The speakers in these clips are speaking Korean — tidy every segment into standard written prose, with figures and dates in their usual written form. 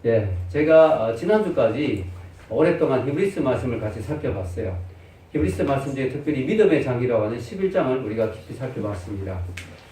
예, 제가 지난주까지 오랫동안 히브리스 말씀을 같이 살펴봤어요. 히브리스 말씀 중에 특별히 믿음의 장이라고 하는 11장을 우리가 깊이 살펴봤습니다.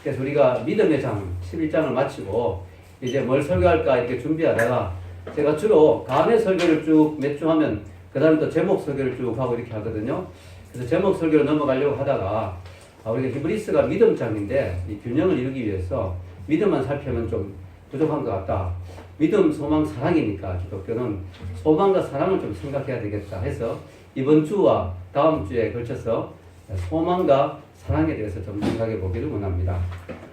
그래서 우리가 믿음의 장 11장을 마치고 이제 뭘 설교할까 이렇게 준비하다가 제가 주로 간의 설교를 쭉 몇 주 하면 그 다음에 또 제목 설교를 쭉 하고 이렇게 하거든요. 그래서 제목 설교로 넘어가려고 하다가 우리가 히브리스가 믿음 장인데 이 균형을 이루기 위해서 믿음만 살펴면 좀 부족한 것 같다. 믿음, 소망, 사랑이니까 기독교는 소망과 사랑을 좀 생각해야 되겠다 해서 이번 주와 다음 주에 걸쳐서 소망과 사랑에 대해서 좀 생각해 보기를 원합니다.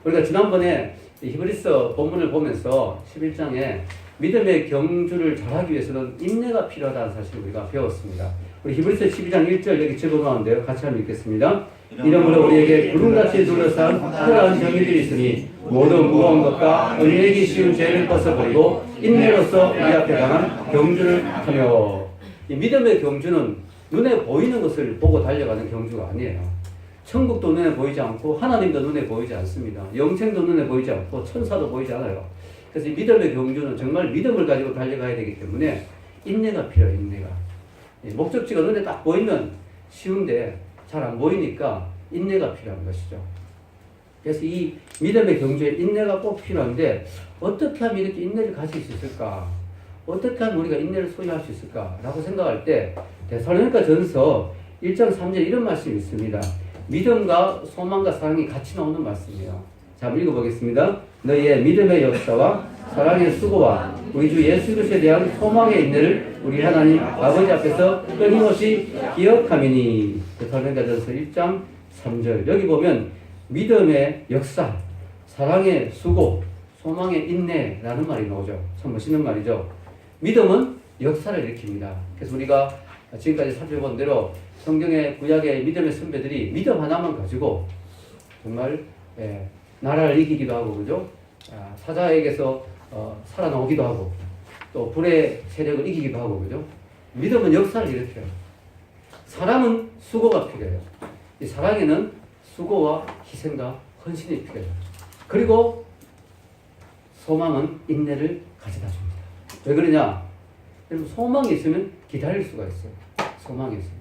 우리가 지난번에 히브리서 본문을 보면서 11장에 믿음의 경주를 잘하기 위해서는 인내가 필요하다는 사실을 우리가 배웠습니다. 우리 히브리서 12장 1절 여기 적어놓았는데요. 같이 한번 읽겠습니다. 이러므로 우리에게 구름같이 둘러싼 특별한 정의들이 있으니 모든 무거운 것과 은혜기 쉬운 죄를 벗어버리고 인내로서 우리 앞에 당한 경주를 하며. 이 믿음의 경주는 눈에 보이는 것을 보고 달려가는 경주가 아니에요. 천국도 눈에 보이지 않고 하나님도 눈에 보이지 않습니다. 영생도 눈에 보이지 않고 천사도 보이지 않아요. 그래서 이 믿음의 경주는 정말 믿음을 가지고 달려가야 되기 때문에 인내가 필요해요. 인내가. 목적지가 눈에 딱 보이면 쉬운데 잘 안 보이니까 인내가 필요한 것이죠. 그래서 이 믿음의 경주에 인내가 꼭 필요한데 어떻게 하면 이렇게 인내를 가질 수 있을까? 어떻게 하면 우리가 인내를 소유할 수 있을까? 라고 생각할 때 데살로니가 전서 1장 3절 이런 말씀이 있습니다. 믿음과 소망과 사랑이 같이 나오는 말씀이에요. 자, 한번 읽어보겠습니다. 너희의 믿음의 역사와 사랑의 수고와 우리 주 예수 그리스도에 대한 소망의 인내를 우리 하나님 아버지 앞에서 끊임없이 기억하미니. 데살로니가 전서 1장 3절. 여기 보면 믿음의 역사, 사랑의 수고, 소망의 인내라는 말이 나오죠. 참 멋있는 말이죠. 믿음은 역사를 일으킵니다. 그래서 우리가 지금까지 살펴본 대로 성경의 구약의 믿음의 선배들이 믿음 하나만 가지고 정말 나라를 이기기도 하고, 그죠? 사자에게서 살아나오기도 하고, 또 불의 세력을 이기기도 하고, 그죠? 믿음은 역사를 일으켜요. 사랑은 수고가 필요해요. 이 사랑에는 수고와 희생과 헌신이 필요해요. 그리고 소망은 인내를 가져다 줍니다. 왜 그러냐? 여러분, 소망이 있으면 기다릴 수가 있어요. 소망이 있으면.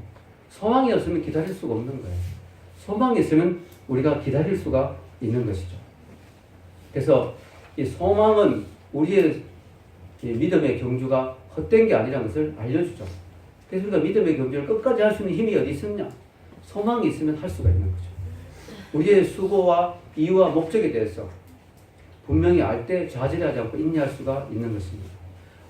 소망이 없으면 기다릴 수가 없는 거예요. 소망이 있으면 우리가 기다릴 수가 있는 것이죠. 그래서 이 소망은 우리의 이 믿음의 경주가 헛된 게 아니라는 것을 알려주죠. 그래서 우리가 믿음의 경주를 끝까지 할 수 있는 힘이 어디 있었냐? 소망이 있으면 할 수가 있는 거죠. 우리의 수고와 이유와 목적에 대해서 분명히 알 때 좌절하지 않고 인내할 수가 있는 것입니다.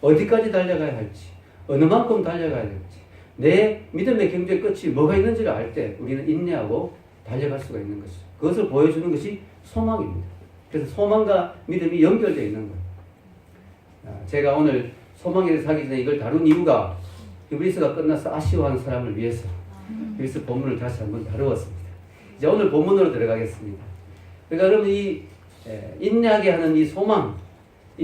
어디까지 달려가야 할지, 어느 만큼 달려가야 될지, 내 믿음의 경주의 끝이 뭐가 있는지를 알 때 우리는 인내하고 달려갈 수가 있는 것이죠. 그것을 보여주는 것이 소망입니다. 그래서 소망과 믿음이 연결되어 있는 거예요. 제가 오늘 소망에 대해서 하기 전에 이걸 다룬 이유가 히브리서가 끝나서 아쉬워하는 사람을 위해서 히브리서 본문을 다시 한번 다루었습니다. 이제 오늘 본문으로 들어가겠습니다. 그러니까 여러분 이 인내하게 하는 이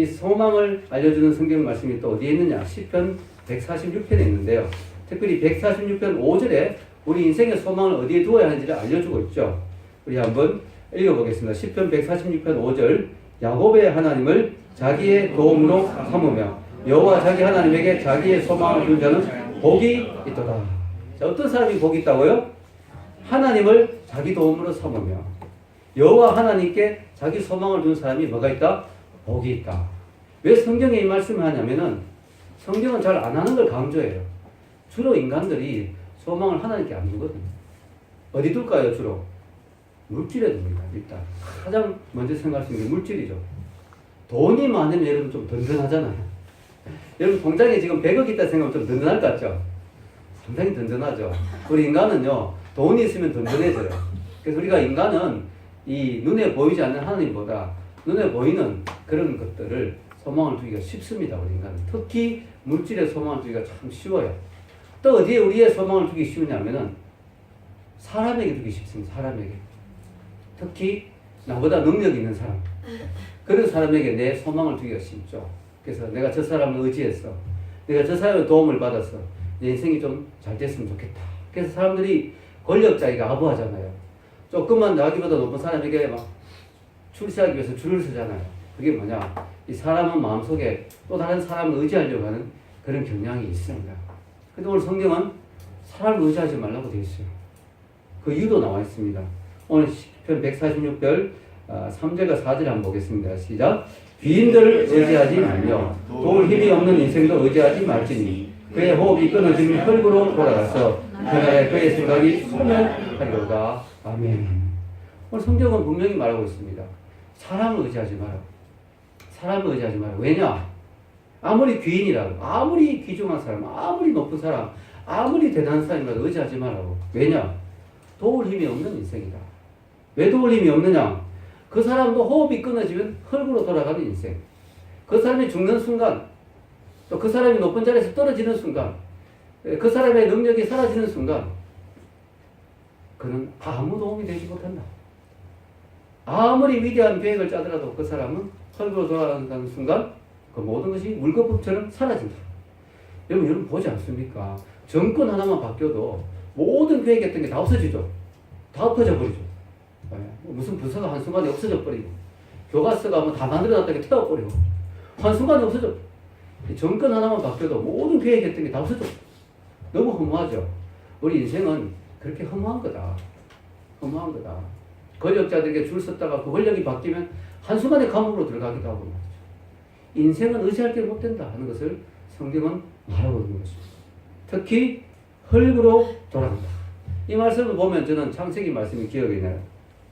소망을 알려주는 성경 말씀이 또 어디에 있느냐? 시편 146편에 있는데요. 특별히 146편 5절에 우리 인생의 소망을 어디에 두어야 하는지를 알려주고 있죠. 우리 한번 읽어보겠습니다. 시편 146편 5절. 야곱의 하나님을 자기의 도움으로 삼으며 여호와 자기 하나님에게 자기의 소망을 둔 자는 복이 있도다. 자, 어떤 사람이 복이 있다고요? 하나님을 자기 도움으로 삼으며 여호와 하나님께 자기 소망을 둔 사람이 뭐가 있다? 복이 있다. 왜 성경에 이 말씀을 하냐면은 성경은 잘 안 하는 걸 강조해요. 주로 인간들이 소망을 하나님께 안 두거든요. 어디 둘까요, 주로? 물질에 둡니다, 일단. 가장 먼저 생각할 수 있는 게 물질이죠. 돈이 많으면 여러분 좀 든든하잖아요. 여러분 통장에 지금 100억 있다 생각하면 좀 든든할 것 같죠? 상당히 든든하죠. 우리 인간은요, 돈이 있으면 든든해져요. 그래서 우리가 인간은 이 눈에 보이지 않는 하나님보다 눈에 보이는 그런 것들을 소망을 두기가 쉽습니다. 우리 인간은. 특히 물질에 소망을 두기가 참 쉬워요. 또 어디에 우리의 소망을 두기 쉬우냐면은 사람에게 두기 쉽습니다. 사람에게. 특히 나보다 능력 있는 사람. 그런 사람에게 내 소망을 두기가 쉽죠. 그래서 내가 저 사람을 의지해서 내가 저 사람의 도움을 받아서 내 인생이 좀 잘 됐으면 좋겠다. 그래서 사람들이 권력자에게 아부하잖아요. 조금만 나기보다 높은 사람에게 막 출세하기 위해서 줄을 서잖아요. 그게 뭐냐? 이 사람은 마음속에 또 다른 사람을 의지하려고 하는 그런 경향이 있습니다. 근데 오늘 성경은 사람을 의지하지 말라고 되어 있어요. 그 이유도 나와 있습니다. 오늘 시편 146편 3절과 4절 한번 보겠습니다. 시작. 귀인들을 의지하지 말며 도울 힘이 없는 인생도 의지하지 말지니 그의 호흡이 끊어지면 흙으로 돌아가서 그날에 그의 생각이 소멸하리로다. 아멘. 오늘 성경은 분명히 말하고 있습니다. 사람을 의지하지 마라. 사람을 의지하지 마라. 왜냐? 아무리 귀인이라도, 아무리 귀중한 사람, 아무리 높은 사람, 아무리 대단한 사람이라도 의지하지 말라고. 왜냐? 도울 힘이 없는 인생이다. 왜 도울 힘이 없느냐? 그 사람도 호흡이 끊어지면 흙으로 돌아가는 인생. 그 사람이 죽는 순간, 또 그 사람이 높은 자리에서 떨어지는 순간, 그 사람의 능력이 사라지는 순간, 그는 아무 도움이 되지 못한다. 아무리 위대한 계획을 짜더라도 그 사람은 흙으로 돌아가는 순간, 그 모든 것이 물거품처럼 사라진다. 여러분 보지 않습니까? 정권 하나만 바뀌어도 모든 계획했던 게 다 없어지죠. 다 엎어져 버리죠. 무슨 부서가 한순간에 없어져 버리고, 교과서가 뭐 다 만들어놨다는 게 태워버리고, 한순간에 없어져. 정권 하나만 바뀌어도 모든 계획했던 게 다 없어져. 너무 허무하죠. 우리 인생은 그렇게 허무한 거다. 허무한 거다. 권력자들에게 줄 섰다가 그 권력이 바뀌면 한순간에 감옥으로 들어가기도 하고 말이죠. 인생은 의지할 게 못 된다 하는 것을 성경은 말하고 있는 것입니다. 특히 흙으로 돌아간다. 이 말씀을 보면 저는 창세기 말씀이 기억이 나요.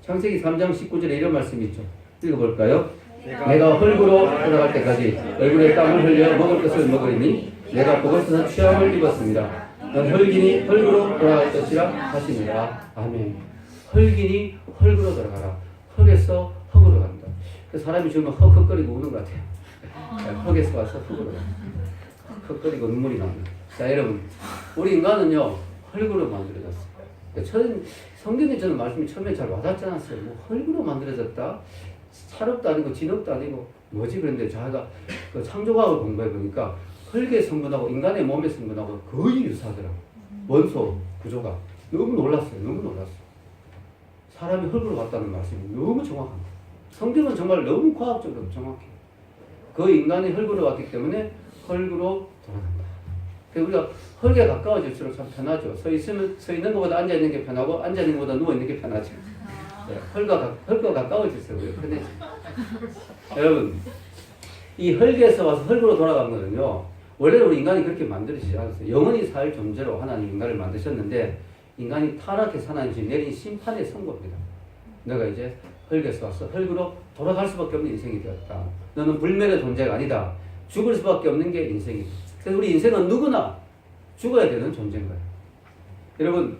창세기 3장 19절에 이런 말씀이 있죠. 읽어볼까요? 내가 흙으로 돌아갈 때까지 얼굴에 땀을 흘려 먹을 것을 먹으리니 내가 그것에서 취함을 입었습니다. 넌 흙이니 흙으로 돌아갈 것이라 하시니라. 아멘. 흙이니 흙으로 돌아가라. 흙에서 흙으로 간다. 그 사람이 지금 헉헉거리고 우는 것 같아요. 흙에서 와서 흙으로 흙거리고 눈물이 납니다. 자, 여러분, 우리 인간은요 흙으로 만들어졌어요. 성경에 저는 말씀이 처음에 잘 와닿지 않았어요. 뭐 흙으로 만들어졌다? 찰흙도 아니고 진흙도 아니고 뭐지? 그런데 제가 그 창조과학을 공부해 보니까 흙의 성분하고 인간의 몸의 성분하고 거의 유사하더라고요. 원소 구조가. 너무 놀랐어요. 너무 놀랐어요. 사람이 흙으로 갔다는 말씀이 너무 정확합니다. 성경은 정말 너무 과학적으로 정확해요. 그 인간이 흙으로 왔기 때문에 흙으로 돌아간다. 우리가 흙에 가까워질수록 참 편하죠. 서 있는 것보다 앉아 있는 게 편하고 앉아 있는 것보다 누워 있는 게 편하죠. 네, 흙과 가까워질수록 편해져. 여러분, 이 흙에서 와서 흙으로 돌아간 거는요. 원래는 우리 인간이 그렇게 만들어지지 않았어요. 영원히 살 존재로 하나님 인간을 만드셨는데 인간이 타락해서 하나님이 내린 심판의 선고입니다. 너가 이제 흙에서 와서 흙으로 돌아갈 수밖에 없는 인생이 되었다. 너는 불멸의 존재가 아니다. 죽을 수밖에 없는 게 인생이다. 그래서 우리 인생은 누구나 죽어야 되는 존재인 거예요. 여러분,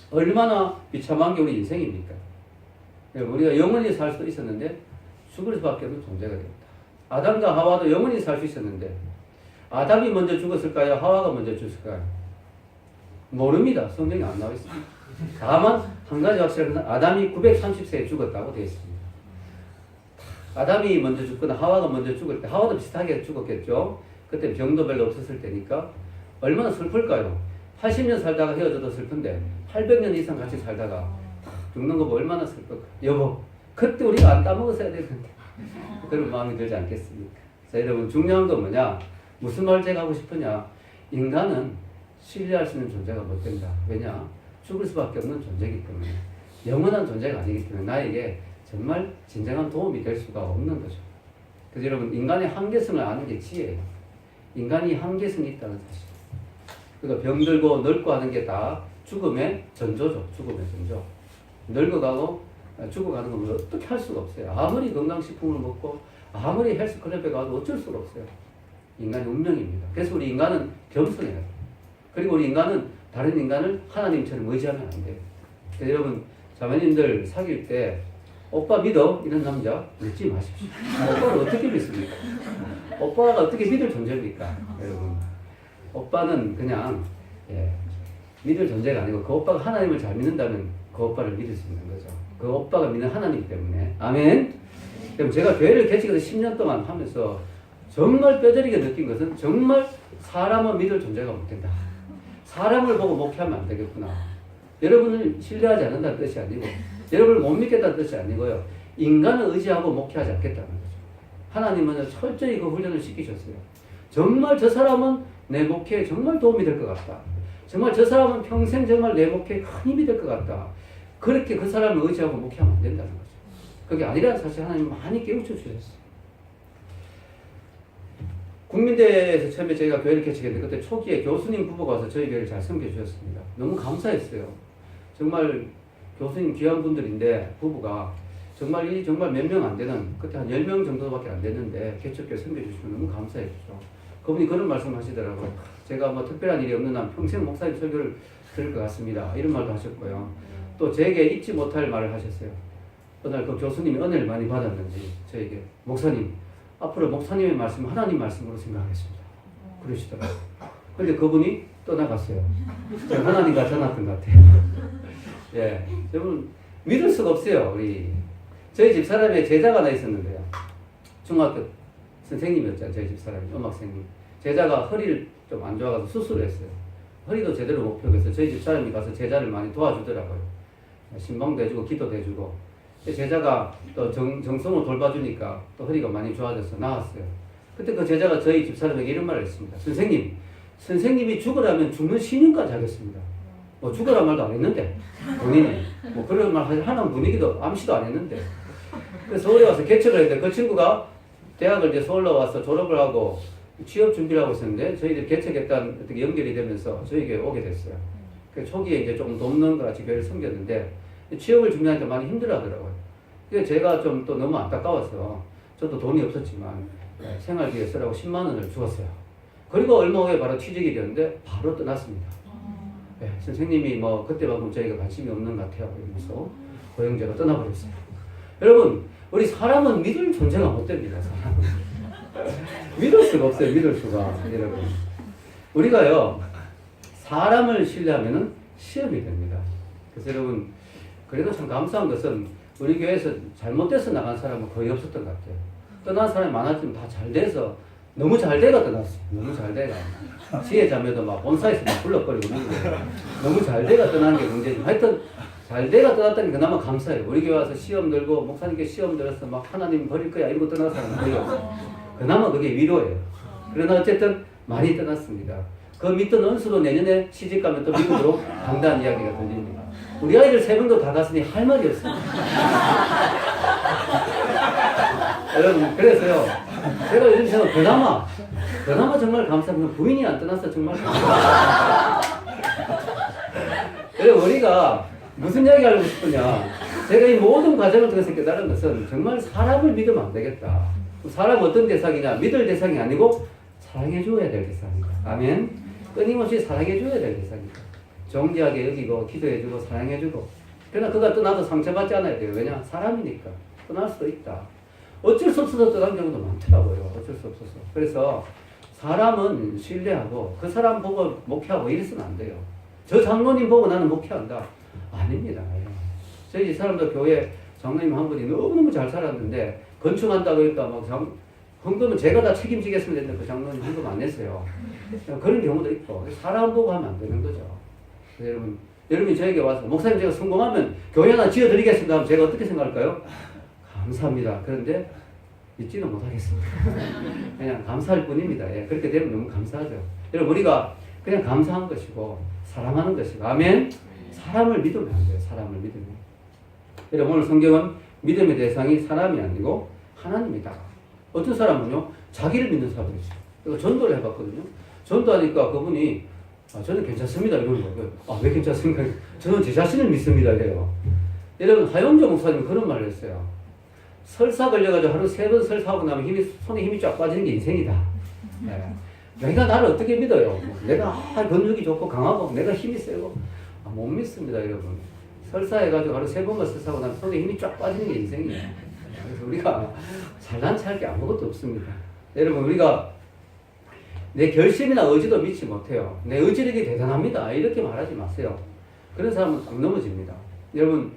얼마나 비참한 게 우리 인생입니까? 우리가 영원히 살 수도 있었는데 죽을 수밖에 없는 존재가 되었다. 아담과 하와도 영원히 살 수 있었는데 아담이 먼저 죽었을까요? 하와가 먼저 죽었을까요? 모릅니다. 성경에 안 나와 있습니다. 다만 한 가지 확실한 것은 아담이 930세에 죽었다고 되어 있습니다. 아담이 먼저 죽거나 하와가 먼저 죽을 때 하와도 비슷하게 죽었겠죠. 그때 병도 별로 없었을 때니까 얼마나 슬플까요? 80년 살다가 헤어져도 슬픈데 800년 이상 같이 살다가 죽는 거 얼마나 슬플까? 여보, 그때 우리가 안 따먹었어야 되는데 그런 마음이 들지 않겠습니까? 자, 여러분, 중요한 건 뭐냐? 무슨 말 제가 하고 싶으냐? 인간은 신뢰할 수 있는 존재가 못 된다. 왜냐? 죽을 수밖에 없는 존재이기 때문에, 영원한 존재가 아니기 때문에 나에게 정말 진정한 도움이 될 수가 없는 거죠. 그래서 여러분, 인간의 한계성을 아는 게 지혜예요. 인간이 한계성이 있다는 사실. 그러니까 병들고 늙고 하는 게 다 죽음의 전조죠. 죽음의 전조. 늙어가고 죽어가는 건 어떻게 할 수가 없어요. 아무리 건강식품을 먹고 아무리 헬스클럽에 가도 어쩔 수가 없어요. 인간의 운명입니다. 그래서 우리 인간은 겸손해야 돼요. 그리고 우리 인간은 다른 인간을 하나님처럼 의지하면 안 돼요. 그래서 여러분, 자매님들 사귈 때 오빠 믿어? 이런 남자 믿지 마십시오. 오빠를 어떻게 믿습니까? 오빠가 어떻게 믿을 존재입니까? 여러분, 오빠는 그냥 믿을 존재가 아니고 그 오빠가 하나님을 잘 믿는다면 그 오빠를 믿을 수 있는 거죠. 그 오빠가 믿는 하나님 때문에. 아멘. 그럼 제가 교회를 개척해서 10년 동안 하면서 정말 뼈저리게 느낀 것은 정말 사람은 믿을 존재가 못 된다. 사람을 보고 목회하면 안 되겠구나. 여러분을 신뢰하지 않는다는 뜻이 아니고 여러분을 못 믿겠다는 뜻이 아니고요. 인간을 의지하고 목회하지 않겠다는 거죠. 하나님은 철저히 그 훈련을 시키셨어요. 정말 저 사람은 내 목회에 정말 도움이 될 것 같다. 정말 저 사람은 평생 정말 내 목회에 큰 힘이 될 것 같다. 그렇게 그 사람을 의지하고 목회하면 안 된다는 거죠. 그게 아니라는 사실 하나님 많이 깨우쳐 주셨어요. 국민대에서 처음에 저희가 교회를 개척했는데 그때 초기에 교수님 부부가 와서 저희 교회를 잘 섬겨주셨습니다. 너무 감사했어요. 정말 교수님 귀한 분들인데 부부가 정말 몇 명 안 되는, 그때 한 10명 정도밖에 안 됐는데 개척교회 섬겨주시면 너무 감사했죠. 그분이 그런 말씀 하시더라고요. 제가 뭐 특별한 일이 없는 한 평생 목사님 설교를 들을 것 같습니다. 이런 말도 하셨고요. 또 제게 잊지 못할 말을 하셨어요. 어느 날 그 교수님이 은혜를 많이 받았는지 저에게 목사님 앞으로 목사님의 말씀 하나님 말씀으로 생각하겠습니다. 그러시더라고요. 그런데 그분이 떠나갔어요. 제가 하나님과 전화했던 것 같아요. 예, 여러분 믿을 수가 없어요. 우리 저희 집 사람의 제자가 하나 있었는데요. 중학교 선생님이었잖아요. 저희 집 사람이 음악 선생님. 제자가 허리를 좀 안 좋아가서 수술을 했어요. 허리도 제대로 못 펴겠어요. 저희 집 사람이 가서 제자를 많이 도와주더라고요. 신방도 해주고 기도도 해주고. 제자가 또 정성을 돌봐주니까 또 허리가 많이 좋아져서 나왔어요. 그때 그 제자가 저희 집 사람에게 이런 말을 했습니다. 선생님이 죽으라면 죽는 신용까지 하겠습니다. 뭐 죽으라 말도 안 했는데 본인이 뭐 그런 말 하는 분위기도 암시도 안 했는데. 그래서 서울에 와서 개척을 했는데 그 친구가 대학을 이제 서울로 와서 졸업을 하고 취업 준비를 하고 있었는데 저희들이 개척했다는 어떻게 연결이 되면서 저희 교회에 오게 됐어요. 그 초기에 이제 조금 돕는 것 같이 교회를 섬겼는데 취업을 준비하니까 많이 힘들어 하더라고요. 그래서 제가 좀 또 너무 안타까워서 저도 돈이 없었지만 생활비에 쓰라고 10만 원을 주었어요. 그리고 얼마 후에 바로 취직이 되었는데 바로 떠났습니다. 네, 선생님이 뭐 그때만큼 저희가 관심이 없는 것 같아요. 이러면서 고영재가 떠나버렸어요. 여러분 우리 사람은 믿을 존재가 못 됩니다. 사람은. 믿을 수가 없어요. 믿을 수가. 여러분 우리가요 사람을 신뢰하면은 시험이 됩니다. 그래서 여러분 그래도 참 감사한 것은 우리 교회에서 잘못돼서 나간 사람은 거의 없었던 것 같아요. 떠난 사람이 많았지만 다 잘 돼서 너무 잘 돼가 떠났어요. 너무 잘 돼가. 지혜 자매도 막 본사에서 막 불러버리고 너무 잘 돼가 떠나는 게 문제지. 하여튼 잘 돼가 떠났다는 게 그나마 감사해요. 우리 교회 와서 시험 들고 목사님께 시험 들어서 막 하나님 버릴 거야 이러고 떠난 사람은 거의 없어요. 그나마 그게 위로예요. 그러나 어쨌든 많이 떠났습니다. 그 믿던 은수로 내년에 시집 가면 또 미국으로 간다는 이야기가 들립니다. 우리 아이들 3명도 다 갔으니 할 말이 없습니다. 여러분 그래서요 제가 요즘 생각 그나마 정말 감사합니다. 부인이 안 떠나서 정말 감사합니다. 여러분 우리가 무슨 이야기 하고 싶으냐, 제가 이 모든 과정을 통해서 깨달은 것은 정말 사람을 믿으면 안 되겠다. 사람은 어떤 대상이냐, 믿을 대상이 아니고 사랑해 줘야 될 대상이다. 아멘. 끊임없이 사랑해 줘야 될 대상이다. 정직하게 여기고 기도해 주고 사랑해 주고. 그러나 그가 떠나도 상처받지 않아야 돼요. 왜냐? 사람이니까 떠날 수도 있다. 어쩔 수 없어서 떠난 경우도 많더라고요. 어쩔 수 없어서. 그래서 사람은 신뢰하고 그 사람 보고 목회하고 이래서는 안 돼요. 저 장로님 보고 나는 목회한다. 아닙니다. 저희 사람도 교회 장로님 한 분이 너무너무 잘 살았는데 건축한다 그러니까 막 헌금은 제가 다 책임지겠습니다 했는데 그 장로님 헌금 안 냈어요. 그런 경우도 있고 사람 보고 하면 안 되는 거죠. 여러분이 저에게 와서 목사님 제가 성공하면 교회 하나 지어드리겠습니다 하면 제가 어떻게 생각할까요? 감사합니다. 그런데 믿지는 못하겠습니다. 그냥 감사할 뿐입니다. 예, 그렇게 되면 너무 감사하죠. 여러분 우리가 그냥 감사한 것이고 사랑하는 것이고 아멘. 사람을 믿으면 안 돼요. 사람을 믿으면. 여러분 오늘 성경은 믿음의 대상이 사람이 아니고 하나님이다. 어떤 사람은요 자기를 믿는 사람이 있어요. 그래서 전도를 해봤거든요. 전도하니까 그분이 저는 괜찮습니다 이러는 거예요. 왜 괜찮습니까? 저는 제 자신을 믿습니다 이래요. 여러분 하용조 목사님 그런 말을 했어요. 설사 걸려가지고 하루 3번 설사하고 나면 손에 힘이 쫙 빠지는 게 인생이다. 네. 내가 나를 어떻게 믿어요? 내가 근육이 좋고 강하고 내가 힘이 세고 못 믿습니다 여러분. 설사해가지고 하루 3번만 설사하고 나면 손에 힘이 쫙 빠지는 게 인생이에요. 그래서 우리가 잘난 체할 게 아무것도 없습니다. 여러분 우리가 내 결심이나 의지도 믿지 못해요. 내 의지력이 대단합니다 이렇게 말하지 마세요. 그런 사람은 딱 넘어집니다. 여러분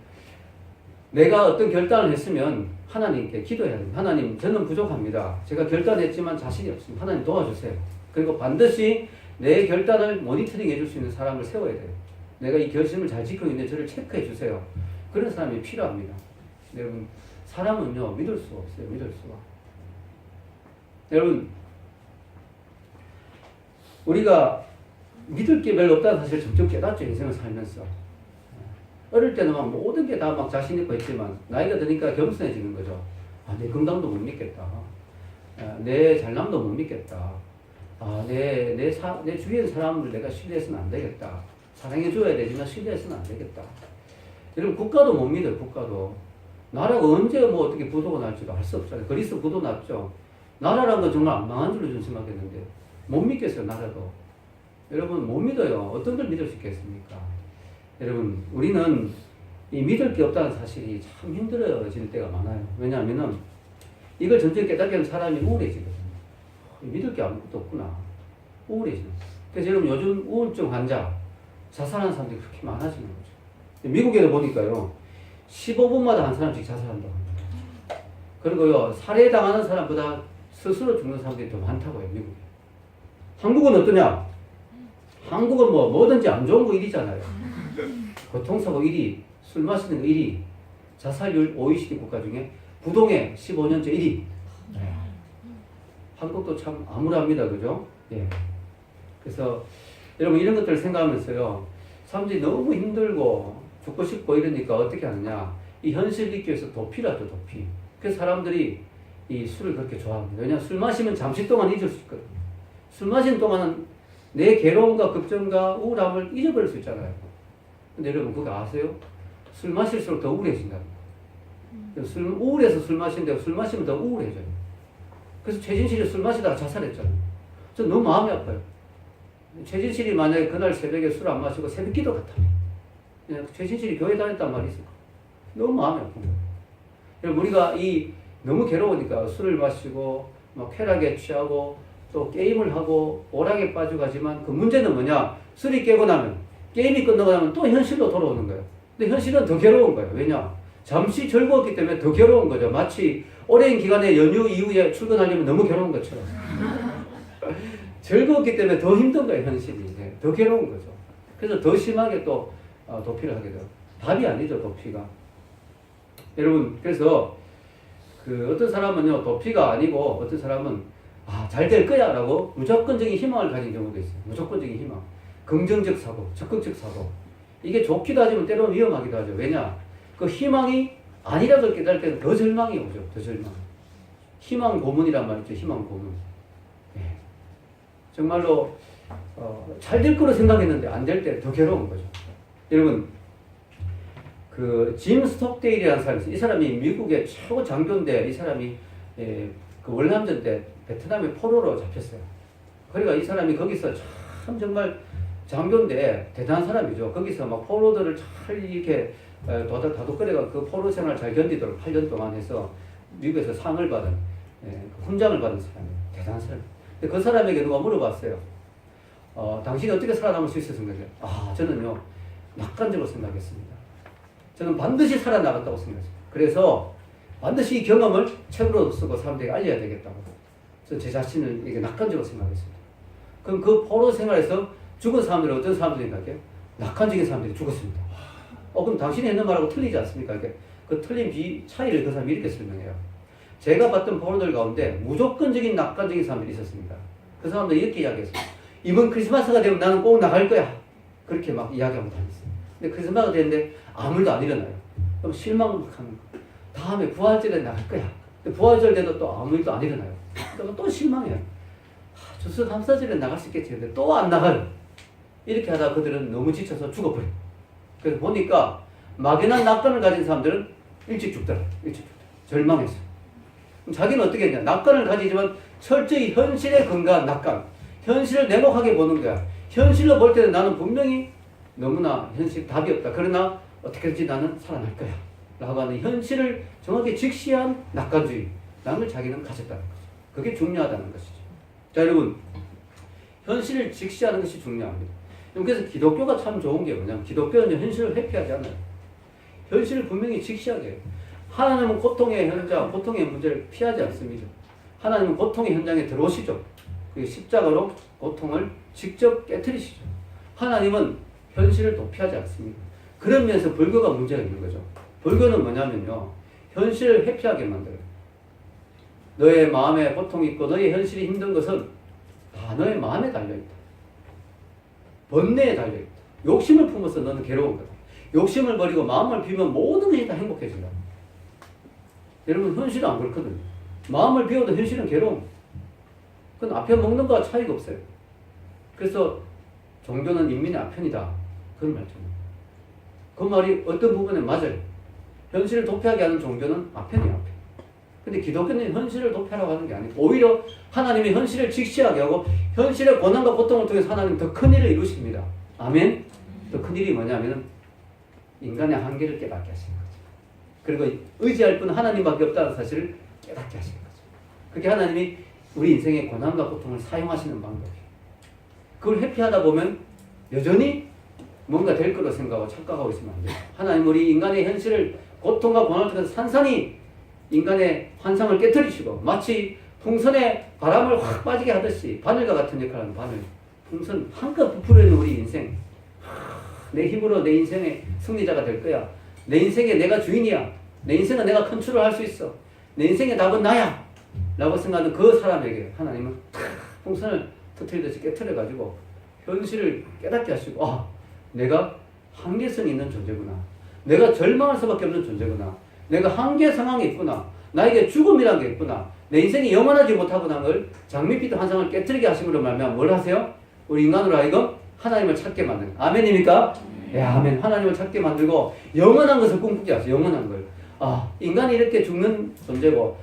내가 어떤 결단을 했으면 하나님께 기도해야 됩니다. 하나님 저는 부족합니다. 제가 결단했지만 자신이 없습니다. 하나님 도와주세요. 그리고 반드시 내 결단을 모니터링 해줄 수 있는 사람을 세워야 돼요. 내가 이 결심을 잘 지키고 있는데 저를 체크해 주세요. 그런 사람이 필요합니다. 여러분 사람은요 믿을 수가 없어요. 믿을 수가. 여러분, 우리가 믿을 게 별로 없다는 사실을 점점 깨닫죠, 인생을 살면서. 어릴 때는 막 모든 게 다 막 자신 있고 했지만, 나이가 드니까 겸손해지는 거죠. 아, 내 건강도 못 믿겠다. 내 잘남도 못 믿겠다. 내 주위의 사람을 내가 신뢰해서는 안 되겠다. 사랑해줘야 되지만 신뢰해서는 안 되겠다. 여러분, 국가도 못 믿어요, 국가도. 나라가 언제 뭐 어떻게 부도가 날지도 알 수 없잖아요. 그리스 부도 났죠. 나라란 건 정말 안 망한 줄로 좀 생각했는데, 못 믿겠어요, 나라도. 여러분, 못 믿어요. 어떤 걸 믿을 수 있겠습니까? 여러분, 우리는 이 믿을 게 없다는 사실이 참 힘들어질 때가 많아요. 왜냐하면은, 이걸 전체 깨닫게 하면 사람이 우울해지거든요. 믿을 게 아무것도 없구나. 우울해지는. 그래서 여러분, 요즘 우울증 환자, 자살하는 사람들이 그렇게 많아지는 거죠. 미국에도 보니까요, 15분마다 한 사람씩 자살한다고 합니다. 그리고요, 살해당하는 사람보다 스스로 죽는 사람들이 더 많다고요, 미국에. 한국은 어떠냐? 한국은 뭐든지 안 좋은 거 1위잖아요. 교통사고 1위, 술 마시는 거 1위, 자살률 OECD 국가 중에 부동의 15년째 1위. 네. 한국도 참 암울합니다, 그죠? 예. 그래서 여러분, 이런 것들을 생각하면서요, 사람들이 너무 힘들고 죽고 싶고 이러니까 어떻게 하느냐? 이 현실 잊기 위해서 도피를 하죠, 도피. 그래서 사람들이 이 술을 그렇게 좋아합니다. 왜냐하면 술 마시면 잠시 동안 잊을 수 있거든요. 술 마시는 동안은 내 괴로움과 걱정과 우울함을 잊어버릴 수 있잖아요. 근데 여러분, 그거 아세요? 술 마실수록 더 우울해진답니다. 우울해서 술 마시는데 술 마시면 더 우울해져요. 그래서 최진실이 술 마시다가 자살했잖아요. 저 너무 마음이 아파요. 최진실이 만약에 그날 새벽에 술 안 마시고 새벽 기도 갔다. 최진실이 교회 다녔단 말이 있어요. 너무 마음이 아픈 거예요. 여러분, 우리가 너무 괴로우니까 술을 마시고 막 쾌락에 취하고 또 게임을 하고 오락에 빠지고 하지만 그 문제는 뭐냐? 술이 깨고 나면, 게임이 끝나고 나면 또 현실로 돌아오는 거예요. 근데 현실은 더 괴로운 거예요. 왜냐? 잠시 즐거웠기 때문에 더 괴로운 거죠. 마치 오랜 기간의 연휴 이후에 출근하려면 너무 괴로운 것처럼. 즐거웠기 때문에 더 힘든 거예요, 현실이. 더 괴로운 거죠. 그래서 더 심하게 또 도피를 하게 돼요. 답이 아니죠, 도피가. 여러분, 그래서 어떤 사람은요, 도피가 아니고 어떤 사람은 잘 될 거야 라고 무조건적인 희망을 가진 경우도 있어요. 무조건적인 희망. 긍정적 사고, 적극적 사고. 이게 좋기도 하지만 때로는 위험하기도 하죠. 왜냐? 그 희망이 아니라고 깨달을 때는 더 절망이 오죠. 더 절망. 희망 고문이란 말이죠. 희망 고문. 네. 정말로 잘 될 거로 생각했는데 안 될 때 더 괴로운 거죠. 여러분, 짐 스톡데일이라는 사람이 있어요. 이 사람이 미국의 최고 장교인데 이 사람이 그 월남전 때 베트남의 포로로 잡혔어요. 그러니까 이 사람이 거기서 참 정말 장교인데 대단한 사람이죠. 거기서 막 포로들을 잘 이렇게 다독거려가 그 포로 생활을 잘 견디도록 8년 동안 해서 미국에서 상을 받은, 훈장을 받은 사람이에요. 대단한 사람. 근데 그 사람에게 누가 물어봤어요. 당신이 어떻게 살아남을 수 있었습니까? 저는요, 낙관적으로 생각했습니다. 저는 반드시 살아나갔다고 생각했어요. 그래서 반드시 이 경험을 책으로 쓰고 사람들에게 알려야 되겠다고. 그래서 제 자신을 이게 낙관적으로 생각했습니다. 그럼 그 포로 생활에서 죽은 사람들은 어떤 사람들이 생각해요? 낙관적인 사람들이 죽었습니다. 그럼 당신이 했는 말하고 틀리지 않습니까? 그 틀린 차이를 그 사람이 이렇게 설명해요. 제가 봤던 포로들 가운데 무조건적인 낙관적인 사람들이 있었습니다. 그 사람들이 이렇게 이야기했어요. 이번 크리스마스가 되면 나는 꼭 나갈 거야. 그렇게 막 이야기하고 다녔어요. 근데 크리스마스가 되는데 아무 일도 안 일어나요. 그럼 실망을 막 하는 거예요. 다음에 부활절에 나갈 거야. 근데 부활절 때도 또 아무 일도 안 일어나요. 그러면 또 실망해요. 주스 감사절에 나갈 수 있겠지. 근데 또 안 나가요. 이렇게 하다가 그들은 너무 지쳐서 죽어버려요. 그래서 보니까 막연한 낙관을 가진 사람들은 일찍 죽더라. 절망했어요. 그럼 자기는 어떻게 했냐? 낙관을 가지지만 철저히 현실에 근거한 낙관. 현실을 냉혹하게 보는 거야. 현실로 볼 때는 나는 분명히 너무나 현실 답이 없다. 그러나 어떻게든지 나는 살아날 거야. 라고 하는 현실을 정확히 직시한 낙관주의. 랑을 자기는 가졌다는 거죠. 그게 중요하다는 것이죠. 자, 여러분. 현실을 직시하는 것이 중요합니다. 그래서 기독교가 참 좋은 게 뭐냐면 기독교는 현실을 회피하지 않아요. 현실을 분명히 직시하게 해요. 하나님은 고통의 현장, 고통의 문제를 피하지 않습니다. 하나님은 고통의 현장에 들어오시죠. 그 십자가로 고통을 직접 깨트리시죠. 하나님은 현실을 도피하지 않습니다. 그런 면에서 불교가 문제가 있는 거죠. 불교는 뭐냐면요. 현실을 회피하게 만들어요. 너의 마음에 고통이 있고 너의 현실이 힘든 것은 다 너의 마음에 달려있다. 번뇌에 달려있다. 욕심을 품어서 너는 괴로운 거다. 욕심을 버리고 마음을 비우면 모든 것이 다 행복해진다. 여러분 현실은 안 그렇거든요. 마음을 비워도 현실은 괴로움. 그건 앞에 먹는 거와 차이가 없어요. 그래서 종교는 인민의 아편이다. 그런 말입니다. 그 말이 어떤 부분에 맞아요. 현실을 도피하게 하는 종교는 아편이에요. 아편. 근데 기독교는 현실을 도피하라고 하는 게 아니고 오히려 하나님이 현실을 직시하게 하고 현실의 고난과 고통을 통해서 하나님 더 큰 일을 이루십니다. 아멘? 더 큰 일이 뭐냐면 인간의 한계를 깨닫게 하시는 거죠. 그리고 의지할 분은 하나님밖에 없다는 사실을 깨닫게 하시는 거죠. 그렇게 하나님이 우리 인생의 고난과 고통을 사용하시는 방법이에요. 그걸 회피하다 보면 여전히 뭔가 될 거로 생각하고 착각하고 있으면 안 돼요. 하나님 우리 인간의 현실을 고통과 고난을 통해서 산산히 인간의 환상을 깨뜨리시고 마치 풍선에 바람을 확 빠지게 하듯이 바늘과 같은 역할을 하는 바늘. 풍선 한껏 부풀어 있는 우리 인생. 내 힘으로 내 인생의 승리자가 될 거야. 내 인생에 내가 주인이야. 내 인생은 내가 컨트롤할 수 있어. 내 인생의 답은 나야. 라고 생각하는 그 사람에게 하나님은 풍선을 터뜨리듯이 깨뜨려가지고 현실을 깨닫게 하시고 내가 한계성이 있는 존재구나. 내가 절망할 수밖에 없는 존재구나. 내가 한계 상황에 있구나. 나에게 죽음이란 게 있구나. 내 인생이 영원하지 못하구나. 걸 장밋빛 환상을 깨뜨리게 하심으로 말하면 뭘 하세요? 우리 인간으로 하여금 하나님을 찾게 만드는. 아멘입니까? 예, 아멘. 하나님을 찾게 만들고 영원한 것을 꿈꾸게 하세요. 영원한 걸. 인간이 이렇게 죽는 존재고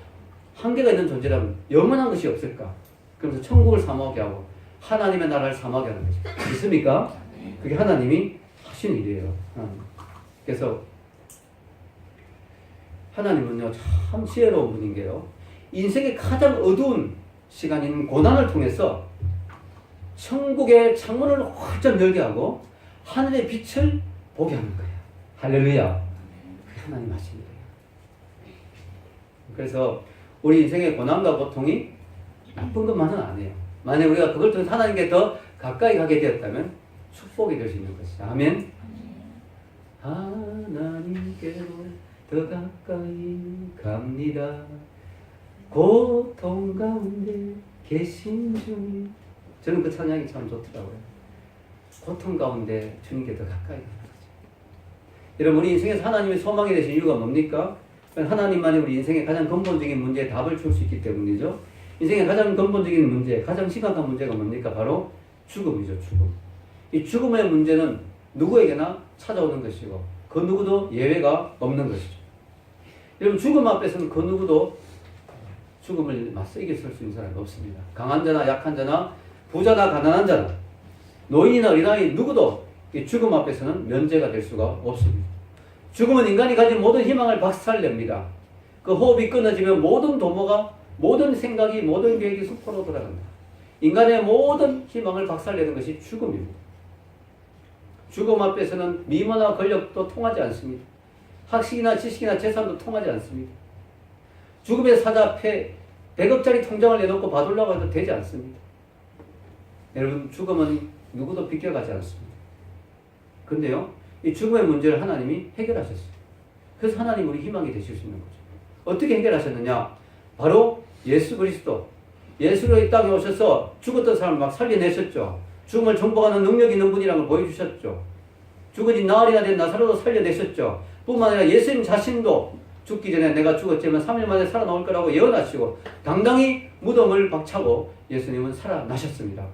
한계가 있는 존재라면 영원한 것이 없을까? 그러면서 천국을 사모하게 하고 하나님의 나라를 사모하게 하는 거죠. 믿습니까? 그게 하나님이 하신 일이에요. 그래서 하나님은요 참 지혜로운 분인 게요. 인생의 가장 어두운 시간인 고난을 통해서 천국의 창문을 활짝 열게 하고 하늘의 빛을 보게 하는 거예요. 할렐루야. 그게 하나님 하신 일이에요. 그래서 우리 인생의 고난과 고통이 나쁜 것만은 아니에요. 만약 우리가 그걸 통해서 하나님께 더 가까이 가게 되었다면 축복이 될 수 있는 것이죠. 아멘. 하나님께로 더 가까이 갑니다. 고통 가운데 계신 주님. 저는 그 찬양이 참 좋더라고요. 고통 가운데 주님께 더 가까이 가는 거죠. 여러분 우리 인생에서 하나님의 소망이 되신 이유가 뭡니까? 하나님만이 우리 인생의 가장 근본적인 문제에 답을 줄 수 있기 때문이죠. 인생의 가장 근본적인 문제, 가장 심각한 문제가 뭡니까? 바로 죽음이죠. 죽음. 이 죽음의 문제는 누구에게나 찾아오는 것이고 그 누구도 예외가 없는 것이죠. 여러분 죽음 앞에서는 그 누구도 죽음을 맞서 이겨설 수 있는 사람이 없습니다. 강한 자나 약한 자나 부자나 가난한 자나 노인이나 어린아이 누구도 이 죽음 앞에서는 면제가 될 수가 없습니다. 죽음은 인간이 가진 모든 희망을 박살냅니다. 그 호흡이 끊어지면 모든 도모가 모든 생각이 모든 계획이 수포로 돌아간다. 인간의 모든 희망을 박살내는 것이 죽음입니다. 죽음 앞에서는 미모나 권력도 통하지 않습니다. 학식이나 지식이나 재산도 통하지 않습니다. 죽음의 사자 100억짜리 통장을 내놓고 받으려고 해도 되지 않습니다. 여러분 죽음은 누구도 비껴가지 않습니다. 근데요 이 죽음의 문제를 하나님이 해결하셨어요. 그래서 하나님 우리 희망이 되실 수 있는 거죠. 어떻게 해결하셨느냐? 바로 예수 그리스도. 예수로 이 땅에 오셔서 죽었던 사람을 막 살려내셨죠. 죽음을 정복하는 능력 있는 분이라는 걸 보여주셨죠. 죽어진 나흘이나 된 나사로도 살려내셨죠. 뿐만 아니라 예수님 자신도 죽기 전에 내가 죽었지만 3일 만에 살아나올 거라고 예언하시고 당당히 무덤을 박차고 예수님은 살아나셨습니다.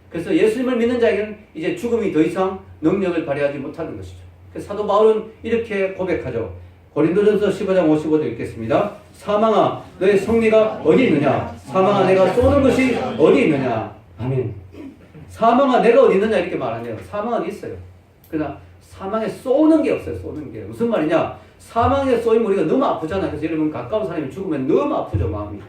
그래서 예수님을 믿는 자에게는 이제 죽음이 더 이상 능력을 발휘하지 못하는 것이죠. 그래서 사도 바울은 이렇게 고백하죠. 고린도전서 15장 55절 읽겠습니다. 사망아 너의 승리가 어디 있느냐? 사망아 내가 쏘는 것이 어디 있느냐? 아멘. 사망아 내가 어디 있느냐 이렇게 말하네요. 사망은 있어요. 그러나 사망에 쏘는 게 없어요. 쏘는 게. 무슨 말이냐? 사망에 쏘이면 우리가 너무 아프잖아요. 그래서 여러분 가까운 사람이 죽으면 너무 아프죠. 마음이.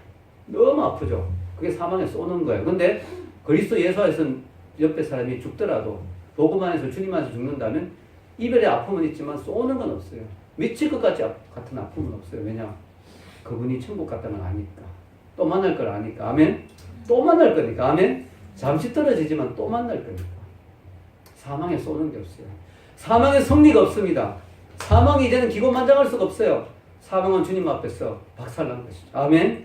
너무 아프죠. 그게 사망에 쏘는 거예요. 근데 그리스도 예수 안에서는 옆에 사람이 죽더라도 복음 안에서 주님 안에서 죽는다면 이별의 아픔은 있지만 쏘는 건 없어요. 미칠 것 같은 아픔은 없어요. 왜냐? 그분이 천국 갔다는 걸 아니까. 또 만날 걸 아니까. 아멘? 또 만날 거니까. 아멘? 잠시 떨어지지만 또 만날 거니까. 사망에 쏘는 게 없어요. 사망에 승리가 없습니다. 사망이 이제는 기고만장할 수가 없어요. 사망은 주님 앞에서 박살난 것이죠. 아멘?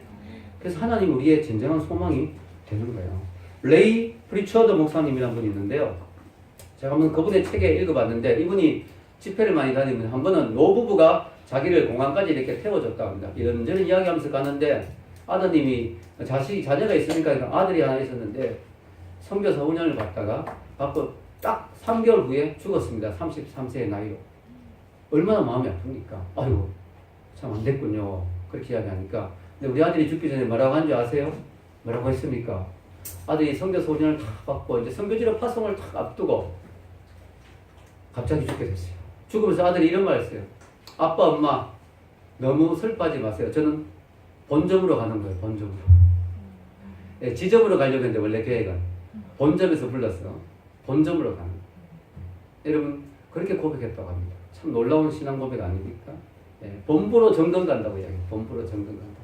그래서 하나님 우리의 진정한 소망이 되는 거예요. 레이 프리처드 목사님이라는 분이 있는데요. 제가 한번 그분의 책에 읽어봤는데 이분이 집회를 많이 다니면 한 번은 노부부가 자기를 공항까지 이렇게 태워줬다고 합니다. 이런저런 이야기하면서 가는데 아드님이 자녀가 있으니까 아들이 하나 있었는데 선교사 훈련을 받고 딱 3개월 후에 죽었습니다. 33세의 나이로. 얼마나 마음이 아픕니까? 아이고 참 안 됐군요. 그렇게 이야기하니까. 근데 우리 아들이 죽기 전에 뭐라고 한 줄 아세요? 뭐라고 했습니까? 아들이 선교사 훈련을 탁 받고 이제 선교지로 파송을 탁 앞두고 갑자기 죽게 됐어요. 죽으면서 아들이 이런 말 했어요. 아빠, 엄마, 너무 슬퍼하지 마세요. 저는 본점으로 가는 거예요, 본점으로. 네, 지점으로 가려고 했는데, 원래 계획은. 본점에서 불렀어. 본점으로 가는 거예요. 여러분, 그렇게 고백했다고 합니다. 참 놀라운 신앙 고백 아닙니까? 네, 본부로 정든 간다고 이야기해요. 본부로 정든 간다.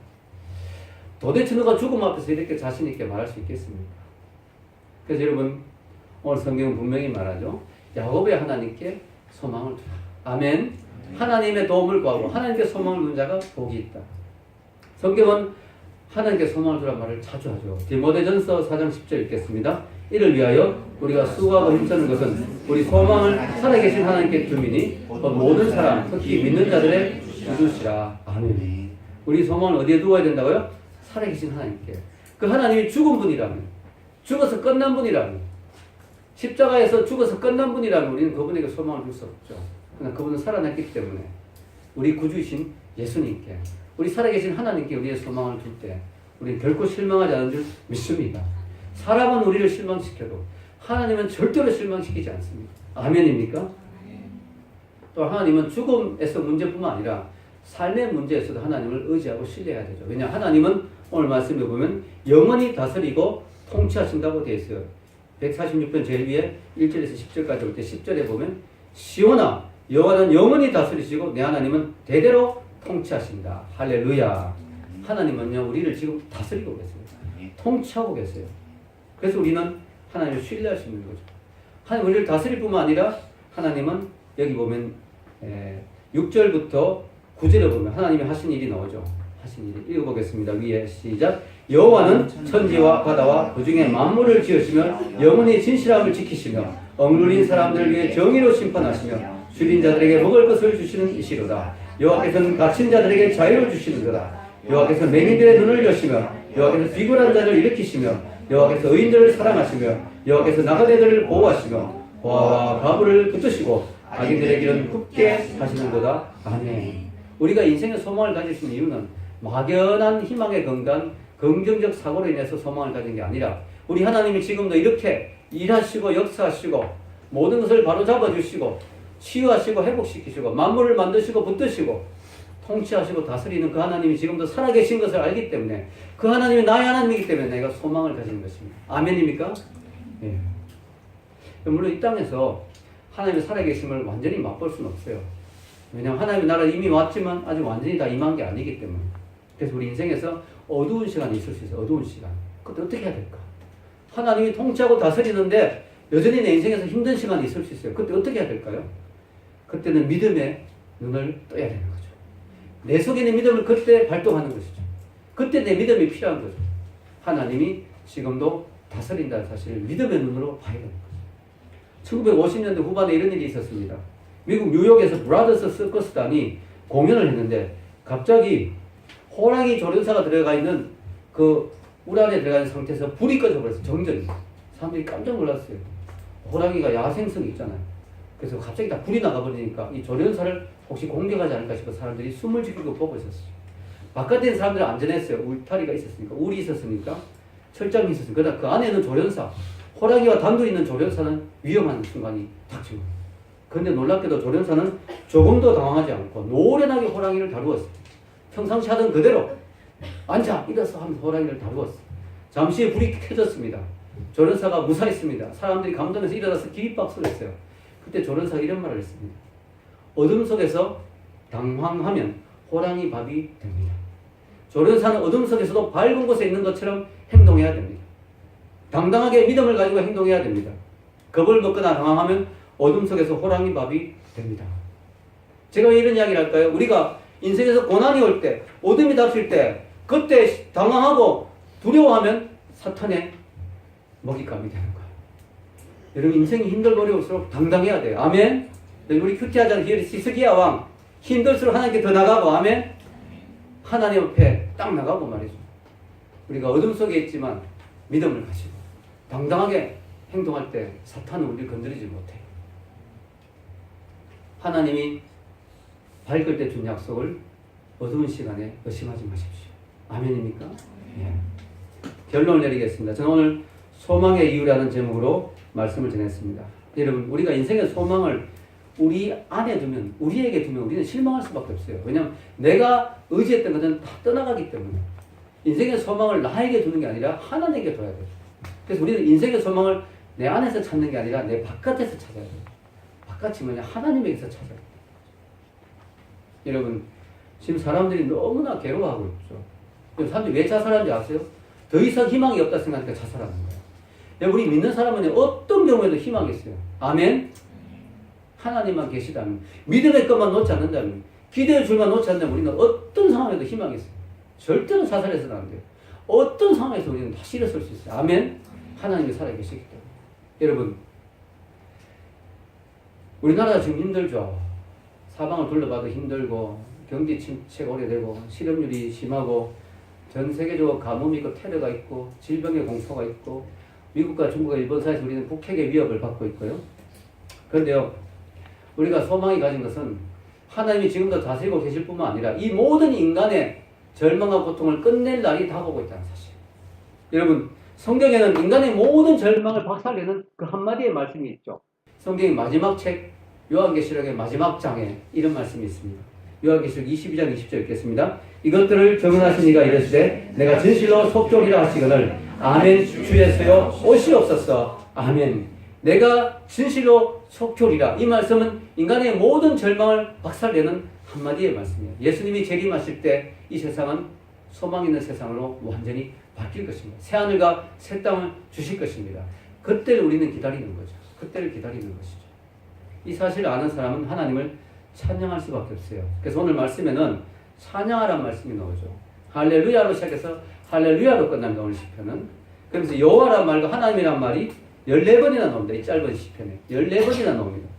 도대체 누가 죽음 앞에서 이렇게 자신있게 말할 수 있겠습니까? 그래서 여러분, 오늘 성경은 분명히 말하죠. 야곱의 하나님께 소망을 두라. 아멘. 하나님의 도움을 구하고 하나님께 소망을 두는 자가 복이 있다. 성경은 하나님께 소망을 두라는 말을 자주 하죠. 디모데전서 4장 10절 읽겠습니다. 이를 위하여 우리가 수고하고 힘쓰는 것은 우리 소망을 살아계신 하나님께 두미니 모든 사람, 특히 믿는 자들의 구주시라. 아멘. 우리 소망을 어디에 두어야 된다고요? 살아계신 하나님께. 그 하나님이 죽은 분이라면, 죽어서 끝난 분이라면, 십자가에서 죽어서 끝난 분이라면 우리는 그분에게 소망을 둘 수 없죠. 그러나 그분은 살아났기 때문에 우리 구주이신 예수님께, 우리 살아계신 하나님께 우리의 소망을 둘 때 우리는 결코 실망하지 않은 줄 믿습니다. 사람은 우리를 실망시켜도 하나님은 절대로 실망시키지 않습니다. 아멘입니까? 또 하나님은 죽음에서 문제뿐만 아니라 삶의 문제에서도 하나님을 의지하고 신뢰해야 되죠. 왜냐 하나님은 오늘 말씀에 보면 영원히 다스리고 통치하신다고 되어 있어요. 146편 제일 위에 1절에서 10절까지 올 때 10절에 보면 시온아 여호와는 영원히 다스리시고 내 하나님은 대대로 통치하신다. 할렐루야. 하나님은요 우리를 지금 다스리고 계세요. 통치하고 계세요. 그래서 우리는 하나님을 신뢰할 수 있는 거죠. 하나님 우리를 다스릴 뿐만 아니라 하나님은 여기 보면 6절부터 9절에 보면 하나님이 하신 일이 나오죠. 하신 일이 읽어보겠습니다. 위에 시작. 여호와는 천지와 바다와 그 중에 만물을 지으시며 영원히 진실함을 지키시며 억눌린 사람들을 위해 정의로 심판하시며 줄인 자들에게 먹을 것을 주시는 이시로다. 여호와께서는 갇힌 자들에게 자유를 주시는도다. 여호와께서 맹인들의 눈을 여시며 여호와께서 비굴한 자를 일으키시며 여호와께서 의인들을 사랑하시며 여호와께서 나그네들을 보호하시며 고아와 과부를 붙드시고 악인들의 길은 굽게 하시는도다. 아멘. 우리가 인생의 소망을 가질 수 있는 이유는 막연한 희망의 건강, 긍정적 사고로 인해서 소망을 가진 게 아니라 우리 하나님이 지금도 이렇게 일하시고 역사하시고 모든 것을 바로잡아 주시고 치유하시고 회복시키시고 만물을 만드시고 붙드시고 통치하시고 다스리는 그 하나님이 지금도 살아계신 것을 알기 때문에 그 하나님이 나의 하나님이기 때문에 내가 소망을 가지는 것입니다. 아멘입니까? 예. 물론 이 땅에서 하나님의 살아계심을 완전히 맛볼 수는 없어요. 왜냐하면 하나님의 나라에 이미 왔지만 아직 완전히 다 임한 게 아니기 때문에. 그래서 우리 인생에서 어두운 시간이 있을 수 있어요. 어두운 시간. 그때 어떻게 해야 될까? 하나님이 통치하고 다스리는데 여전히 내 인생에서 힘든 시간이 있을 수 있어요. 그때 어떻게 해야 될까요? 그때는 믿음의 눈을 떠야 되는 거죠. 내 속에 있는 믿음을 그때 발동하는 것이죠. 그때 내 믿음이 필요한 거죠. 하나님이 지금도 다스린다는 사실을 믿음의 눈으로 봐야 되는 거죠. 1950년대 후반에 이런 일이 있었습니다. 미국 뉴욕에서 브라더스 서커스단이 공연을 했는데 갑자기 호랑이 조련사가 들어가 있는 그 울 안에 들어가 있는 상태에서 불이 꺼져버렸어요. 정전이. 사람들이 깜짝 놀랐어요. 호랑이가 야생성이 있잖아요. 그래서 갑자기 다 불이 나가버리니까 이 조련사를 혹시 공격하지 않을까 싶어서 사람들이 숨을 지키고 보고 있었어요. 바깥에 있는 사람들은 안전했어요. 울타리가 있었으니까. 울이 있었으니까. 철장이 있었으니까. 그러다 그 안에 있는 조련사, 호랑이와 단둘이 있는 조련사는 위험한 순간이 닥친 거예요. 그런데 놀랍게도 조련사는 조금도 당황하지 않고 노련하게 호랑이를 다루었어요. 평상시 하던 그대로 앉아 일어서 하면서 호랑이를 다루었어요. 잠시 후에 불이 켜졌습니다. 조련사가 무사했습니다. 사람들이 감동해서 일어나서 기립박수를 했어요. 그때 조련사가 이런 말을 했습니다. 어둠 속에서 당황하면 호랑이 밥이 됩니다. 조련사는 어둠 속에서도 밝은 곳에 있는 것처럼 행동해야 됩니다. 당당하게 믿음을 가지고 행동해야 됩니다. 겁을 먹거나 당황하면 어둠 속에서 호랑이 밥이 됩니다. 제가 왜 이런 이야기를 할까요? 우리가 인생에서 고난이 올 때, 어둠이 닥칠 때 그때 당황하고 두려워하면 사탄의 먹잇감이 되는 거예요. 여러분 인생이 힘들고 어려울수록 당당해야 돼요. 아멘. 우리 큐티하자는 히스기야 왕 힘들수록 하나님께 더 나가고 아멘. 하나님 앞에 딱 나가고 말이죠. 우리가 어둠 속에 있지만 믿음을 가지고 당당하게 행동할 때 사탄은 우리를 건드리지 못해요. 하나님이 밝을 때 준 약속을 어두운 시간에 의심하지 마십시오. 아멘입니까? 예. 결론을 내리겠습니다. 저는 오늘 소망의 이유라는 제목으로 말씀을 전했습니다. 여러분 우리가 인생의 소망을 우리 안에 두면 우리에게 두면 우리는 실망할 수밖에 없어요. 왜냐하면 내가 의지했던 것은 다 떠나가기 때문에 인생의 소망을 나에게 두는 게 아니라 하나님에게 둬야 돼요. 그래서 우리는 인생의 소망을 내 안에서 찾는 게 아니라 내 바깥에서 찾아야 돼요. 바깥이 뭐냐? 하나님에게서 찾아야 돼요. 여러분 지금 사람들이 너무나 괴로워하고 있죠. 사람들이 왜 자살하는지 아세요? 더 이상 희망이 없다 생각하니까 자살하는 거예요. 여러분 우리 믿는 사람은 어떤 경우에도 희망이 있어요. 아멘. 하나님만 계시다면 믿음의 것만 놓지 않는다면 기대의 줄만 놓지 않는다면 우리는 어떤 상황에도 희망이 있어요. 절대로 자살해서는 안 돼요. 어떤 상황에서 우리는 다시 일어설 수 있어요. 아멘. 하나님이 살아계시기 때문에. 여러분 우리나라가 지금 힘들죠. 사방을 둘러봐도 힘들고 경기 침체가 오래되고 실업률이 심하고 전 세계적으로 가뭄이 있고 테러가 있고 질병의 공포가 있고 미국과 중국과 일본 사이에서 우리는 북핵의 위협을 받고 있고요. 그런데요 우리가 소망이 가진 것은 하나님이 지금도 다스리고 계실 뿐만 아니라 이 모든 인간의 절망과 고통을 끝낼 날이 다가오고 있다는 사실. 여러분 성경에는 인간의 모든 절망을 박살내는 그 한마디의 말씀이 있죠. 성경의 마지막 책 요한계시록의 마지막 장에 이런 말씀이 있습니다. 요한계시록 22장 20절 읽겠습니다. 이것들을 경험하신 이가 이르시되 내가 진실로 속족이라 하시거늘 아멘. 주 예수여 오시옵소서. 아멘. 내가 진실로 속족이라. 이 말씀은 인간의 모든 절망을 박살내는 한마디의 말씀이에요. 예수님이 재림하실 때 이 세상은 소망 있는 세상으로 완전히 바뀔 것입니다. 새하늘과 새 땅을 주실 것입니다. 그때를 우리는 기다리는 거죠. 그때를 기다리는 것이죠. 이 사실을 아는 사람은 하나님을 찬양할 수밖에 없어요. 그래서 오늘 말씀에는 찬양하라는 말씀이 나오죠. 할렐루야로 시작해서 할렐루야로 끝납니다. 오늘 시편은. 그러면서 여호와라는 말과 하나님이라는 말이 14번이나 나옵니다. 이 짧은 시편에 14번이나 나옵니다.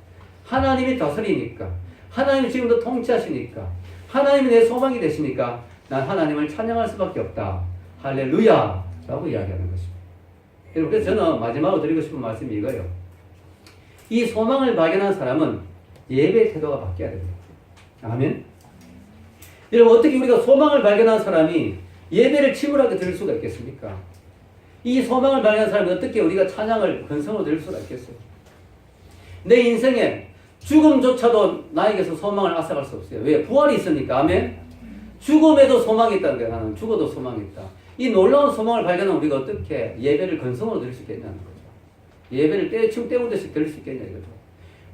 하나님이 다스리니까 하나님이 지금도 통치하시니까 하나님이 내 소망이 되시니까 난 하나님을 찬양할 수밖에 없다. 할렐루야 라고 이야기하는 것입니다. 여러분 그래서 저는 마지막으로 드리고 싶은 말씀이 이거예요. 이 소망을 발견한 사람은 예배의 태도가 바뀌어야 됩니다. 아멘. 여러분 어떻게 우리가 소망을 발견한 사람이 예배를 침울하게 드릴 수가 있겠습니까? 이 소망을 발견한 사람이 어떻게 우리가 찬양을 근성으로 드릴 수가 있겠어요? 내 인생에 죽음조차도 나에게서 소망을 앗아갈 수 없어요. 왜? 부활이 있으니까. 아멘. 죽음에도 소망이 있다는 거예요. 나는 죽어도 소망이 있다. 이 놀라운 소망을 발견하면 우리가 어떻게 예배를 근성으로 드릴 수 있겠냐는 거죠. 예배를 때충 때우듯이 드릴 수 있겠냐 이거죠.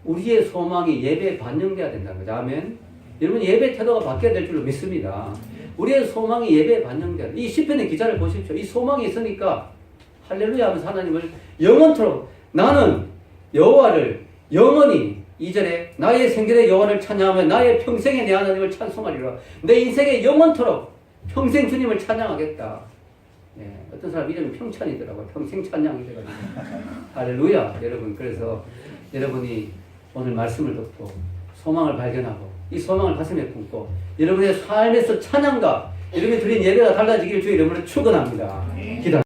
우리의 소망이 예배에 반영돼야 된다는 거죠. 아멘. 여러분 예배 태도가 바뀌어야 될 줄로 믿습니다. 우리의 소망이 예배에 반영돼야 돼. 이 시편의 기자를 보십시오. 이 소망이 있으니까 할렐루야 하면서 하나님을 영원토록 나는 여호와를 영원히 2절에 나의 생전의 여호와를 찬양하며 나의 평생에 내 하나님을 찬송하리라. 내 인생에 영원토록 평생 주님을 찬양하겠다. 예, 어떤 사람 이름이 평찬이더라고요. 평생 찬양이 돼가지고. 할렐루야. 여러분 그래서 여러분이 오늘 말씀을 듣고 소망을 발견하고 이 소망을 가슴에 품고 여러분의 삶에서 찬양과 여러분이 드린 예배가 달라지길 주의 이름으로 축원합니다. 기도.